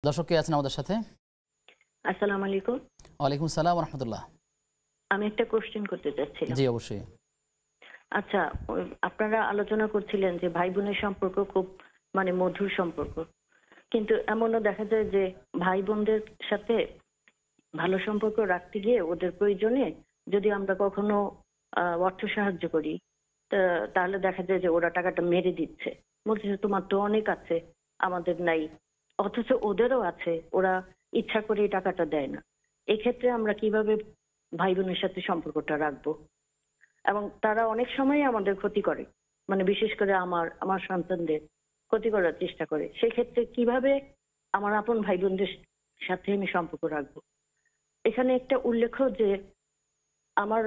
দর্শক কে আছেন আমাদের সাথে? আসসালামু আলাইকুম। ওয়ালাইকুম সালাম ওয়া রাহমাতুল্লাহ। আমি একটা কোশ্চেন করতে চাচ্ছিলাম। জি, অবশ্যই। আচ্ছা, আপনারা আলোচনা করছিলেন যে ভাই বোনের সম্পর্ক খুব মধুর সম্পর্ক। কিন্তু এমনও দেখা যায় যে ভাই বোনদের সাথে ভালো সম্পর্ক রাখতে গিয়ে ওদের প্রয়োজনে যদি আমরা কখনো অর্থ সাহায্য করি, তাহলে দেখা যায় যে ওরা টাকাটা মেরে দিচ্ছে। বলছে যে তোমার তো অনেক আছে, আমাদের নাই। অথচ ওদেরও আছে, ওরা ইচ্ছা করে এই টাকাটা দেয় না। এক্ষেত্রে আমরা কিভাবে ভাই বোনের সাথে সম্পর্কটা রাখবো? এবং তারা অনেক সময় আমাদের ক্ষতি করে, বিশেষ করে আমার আমার সন্তানদের ক্ষতি করার চেষ্টা করে। সেক্ষেত্রে কিভাবে আমার আপন ভাই বোনদের সাথে আমি সম্পর্ক রাখবো? এখানে একটা উল্লেখ্য যে আমার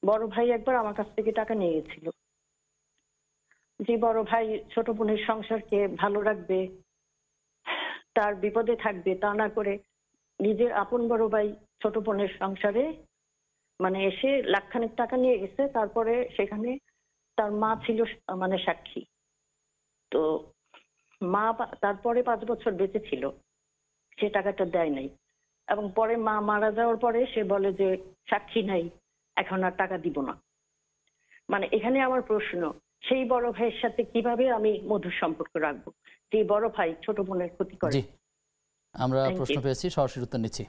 বড় ভাই একবার আমার কাছ থেকে টাকা নিয়ে গেছিল। যে বড় ভাই ছোট বোনের সংসারকে ভালো রাখবে, তার বিপদে থাকবে, তা না করে নিজের আপন বড় ভাই ছোট বোনের সংসারে এসে লাখখানেক টাকা নিয়ে গেছে। তারপরে সেখানে তার মা ছিল সাক্ষী। তো মা তারপরে ৫ বছর বেঁচে ছিল, সে টাকাটা দেয় নাই। এবং পরে মা মারা যাওয়ার পরে সে বলে যে সাক্ষী নাই, এখন আর টাকা দিব না। এখানে আমার প্রশ্ন, সেই বড় ভাইয়ের সাথে কিভাবে আমি মধুর সম্পর্ক রাখবো, যে বড় ভাই ছোট বোনের ক্ষতি করে? জি, আমরা থ্যাংক প্রশ্ন ইউ। পেয়েছি, সরাসরি উত্তর নিচ্ছি।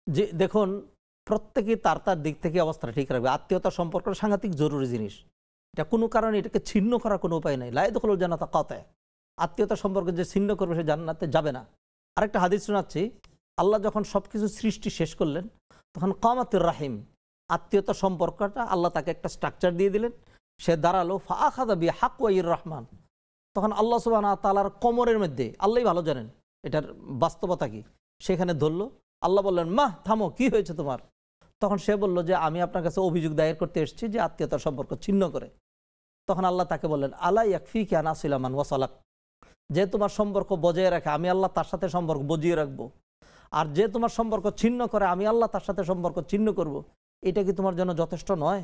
যে দেখুন, প্রত্যেকেই তার তার দিক থেকে অবস্থাটা ঠিক রাখবে। আত্মীয়তা সম্পর্ক সাংঘাতিক জরুরি জিনিস। এটা কোনো কারণে এটাকে ছিন্ন করার কোনো উপায় নেই। লা ইয়াদখুলুল জান্নাতা কাতায়। আত্মীয়তা সম্পর্ক যে ছিন্ন করবে সে জান্নাতে যাবে না। আরেকটা হাদিস শোনাচ্ছি, আল্লাহ যখন সব কিছু সৃষ্টি শেষ করলেন তখন কামাতুর রাহিম, আত্মীয়তা সম্পর্কটা আল্লাহ তাকে একটা স্ট্রাকচার দিয়ে দিলেন। সে দাঁড়ালো ফাআখাযা বিহাক্ওয়াইর রহমান। তখন আল্লাহ সুবহানাহু ওয়া তাআলার কোমরের মধ্যে, আল্লাহই ভালো জানেন এটার বাস্তবতা কি, সেখানে ধরলো। আল্লাহ বললেন, মাহ থামো, কি হয়েছে তোমার? তখন সে বলল যে আমি আপনার কাছে অভিযোগ দায়ের করতে এসেছি যে আত্মীয়তার সম্পর্ক ছিন্ন করে। তখন আল্লাহ তাকে বললেন, আলা ইয়াকফিকা আন আসিলা মান ওয়াসালাক, যে তোমার সম্পর্ক বজায় রাখে আমি আল্লাহ তার সাথে সম্পর্ক বজিয়ে রাখবো, আর যে তোমার সম্পর্ক ছিন্ন করে আমি আল্লাহ তার সাথে সম্পর্ক ছিন্ন করব। এটা কি তোমার জন্য যথেষ্ট নয়?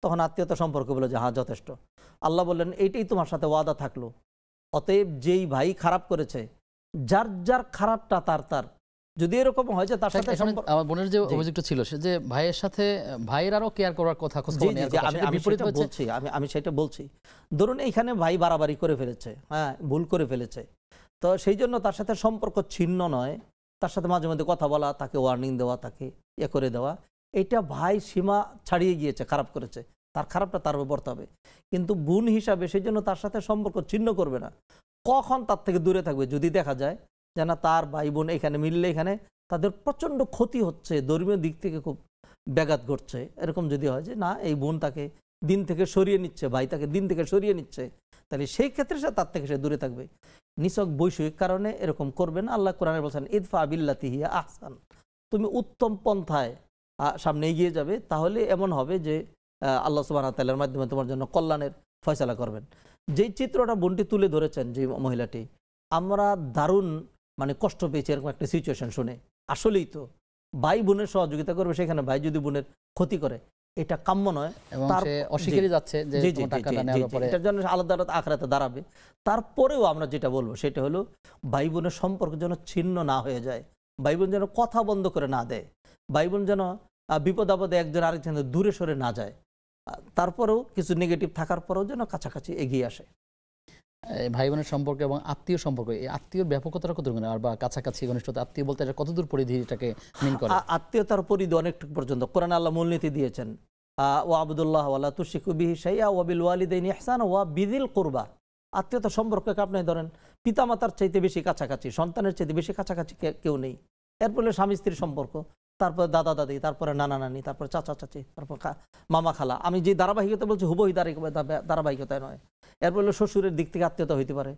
তখন আত্মীয়তা সম্পর্ক বলে যে হ্যাঁ যথেষ্ট। আল্লাহ বললেন, এইটাই তোমার সাথে ওয়াদা থাকলো। অতএব যেই ভাই খারাপ করেছে, যার যার খারাপটা তার তার, যদি এরকম হয় যে তার সাথে আমার বোনের যে অভিযোগটা ছিল সে যে ভাইয়ের সাথে ভাইয়ের আরো কেয়ার করার কথা, খোঁজ খবর নেওয়ার কথা, সেটা বিপরীত হয়েছে। আমি সেটা বলছি। ধরুন এইখানে ভাই বাড়াবাড়ি করে ফেলেছে, হ্যাঁ ভুল করে ফেলেছে, তো সেই জন্য তার সাথে সম্পর্ক ছিন্ন নয়, তার সাথে মাঝে মধ্যে কথা বলা, তাকে ওয়ার্নিং দেওয়া, তাকে করে দেওয়া, এটা ভাই সীমা ছাড়িয়ে গিয়েছে, খারাপ করেছে, তার খারাপটা তার উপর পড়তে হবে। কিন্তু বোন হিসাবে সেই জন্য তার সাথে সম্পর্ক ছিন্ন করবে না, কখন তার থেকে দূরে থাকবে যদি দেখা যায় যে না তার ভাই বোন এখানে মিললে এখানে তাদের প্রচণ্ড ক্ষতি হচ্ছে, ধর্মীয় দিক থেকে খুব ব্যাঘাত ঘটছে, এরকম যদি হয় যে না এই বোন তাকে দিন থেকে সরিয়ে নিচ্ছে, ভাই তাকে দিন থেকে সরিয়ে নিচ্ছে, তাহলে সেই ক্ষেত্রে সে তার থেকে সে দূরে থাকবে। নিছক বৈষয়িক কারণে এরকম করবেন। আল্লাহ কোরআনে বলছেন, ইদফা বিল্লাতি হিয়া আহসান, তুমি উত্তম পন্থায় সামনে এগিয়ে যাবে, তাহলে এমন হবে যে আল্লাহ সুবহানাহু ওয়া তাআলার মাধ্যমে তোমার জন্য কল্যাণের ফয়সালা করবেন। যেই চিত্রটা বোনটি তুলে ধরেছেন, যে মহিলাটি, আমরা দারুণ কষ্ট পেয়েছি এরকম একটা সিচুয়েশন শুনে। আসলেই তো ভাই বোনের সহযোগিতা করবে, সেখানে ভাই যদি বোনের ক্ষতি করে এটা কাম্য নয়, তার অস্বীকারই যাচ্ছে যে টাকাটা নেওয়ার পরে এটার জন্য আলাদা আলাদা আখরাতে দাঁড়াবে। তারপরেও আমরা যেটা বলবো সেটা হলো ভাই বোনের সম্পর্ক যেন ছিন্ন না হয়ে যায়, ভাই বোন যেন কথা বন্ধ করে না দেয়, ভাই বোন যেন বিপদ আপদে একজন আরেকজনের দূরে সরে না যায়, তারপরেও কিছু নেগেটিভ থাকার পরেও যেন কাছাকাছি এগিয়ে আসে। ভাই বোনের সম্পর্ক এবং আত্মীয় সম্পর্ক, এই আত্মীয় ব্যাপকতাটা কতটুকু, আর বা কাছাকাছি ঘনিষ্ঠতা, আত্মীয় বলতে এটা কতদূর পরিধি এটাকে মিন করে? আত্মীয়তার পরিধি অনেকটুকু পর্যন্ত কোরআনে আল্লাহ মূলনীতি দিয়েছেন, ওয়া আবুদুল্লাহ ওয়ালা তুশরিকু বিহি শাইআ ওয়া বিল ওয়ালিদাইনি ইহসানা ওয়া বিযিল কুরবা। আত্মীয়তা সম্পর্ককে আপনি ধরেন পিতামাতার চাইতে বেশি কাছাকাছি, সন্তানের চাইতে বেশি কাছাকাছি কেউ নেই। এরপরে স্বামী স্ত্রীর সম্পর্ক, তারপরে দাদা দাদি, তারপরে নানা নানি, তারপরে চাচা চাচি, তারপর মামা খালা। আমি যে ধারাবাহিকতা বলছি হুবহু ধারাবাহিকতায় নয়। এরপর হলো শ্বশুরের দিক থেকে আত্মীয়তা হইতে পারে,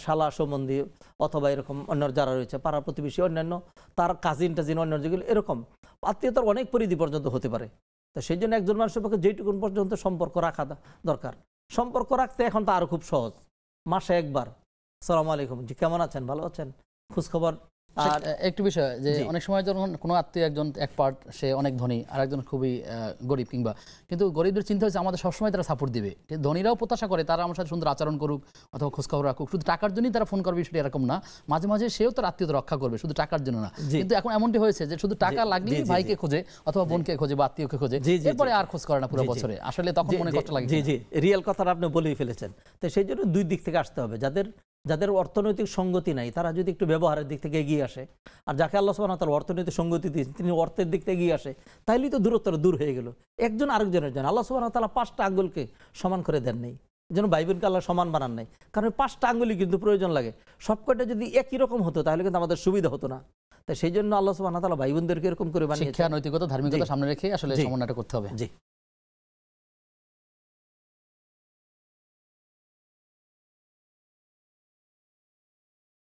শালা সম্বন্ধী, অথবা এরকম অন্য যারা রয়েছে পাড়া প্রতিবেশী, অন্যান্য তার কাজিন টাজিন, অন্য যেগুলো, এরকম আত্মীয়তার অনেক পরিধি পর্যন্ত হতে পারে। তো সেই জন্য একজন মানুষের পক্ষে যেটুকুন পর্যন্ত সম্পর্ক রাখা দরকার, সম্পর্ক রাখতে এখন তো আরও খুব সহজ। মাসে একবার সালাম আলাইকুম, জি কেমন আছেন, ভালো আছেন, খোঁজখবর আর একটু বিষয় যে জি। অনেক সময় যখন কোনো আত্মীয় একজন এক পার্ট সে অনেক ধনী আর একজন খুবই গরিব কিংবা কিন্তু গরিবদের চিন্তা হচ্ছে আমাদের সবসময় তারা সাপোর্ট দিবে কিন্তু ধনীরাও প্রত্যাশা করে তারা আমার সাথে সুন্দর আচরণ করুক অথবা খোঁজখবর রাখুক শুধু টাকার জন্যই তারা ফোন করবে সেটা এরকম না মাঝে মাঝে সেও তার আত্মীয়তা রক্ষা করবে শুধু টাকার জন্য না জি। কিন্তু এখন এমনটি হয়েছে যে শুধু টাকা জি, লাগলেই জি, জি, ভাইকে খোঁজে অথবা বোনকে খোঁজে বা আত্মীয়কে খোঁজে জি, জি, এরপরে জি। আর খোঁজ করে না পুরো জি, জি। বছরে আসলে তখন মনে কষ্ট লাগে জি কিনা? জি রিয়েল কথাটা আপনি বলেই ফেলেছেন। তো সেই জন্য দুই দিক থেকে আসতে হবে, যাদের অর্থনৈতিক সঙ্গতি নাই তারা যদি একটু ব্যবহারের দিক থেকে এগিয়ে আসে, আর যাকে আল্লাহ সুবহানাহু ওয়া তাআলা অর্থনৈতিক সঙ্গতি দিয়েছেন তিনি অর্থের দিক থেকে এগিয়ে আসে, তাইলেই তো দূরত্বটা দূর হয়ে গেল। একজন আরেকজনের জন্য আল্লাহ সুবহানাহু ওয়া তাআলা 5টা আঙ্গুলকে সমান করে দেন নাই, যেন ভাই বোনকে আল্লাহ সমান বানান নাই, কারণ 5টা আঙ্গুলই কিন্তু প্রয়োজন লাগে। সবকটা যদি একই রকম হতো তাহলে কিন্তু আমাদের সুবিধা হতো না। তাই সেই জন্য আল্লাহ সুবহানাহু ওয়া তাআলা ভাই বোনদেরকে এরকম করে বানিয়েছেন। শিক্ষা নৈতিকতা ধার্মিকতা জি। সামনে রেখে আসলে জি। সমন্বয়টা করতে হবে। জি।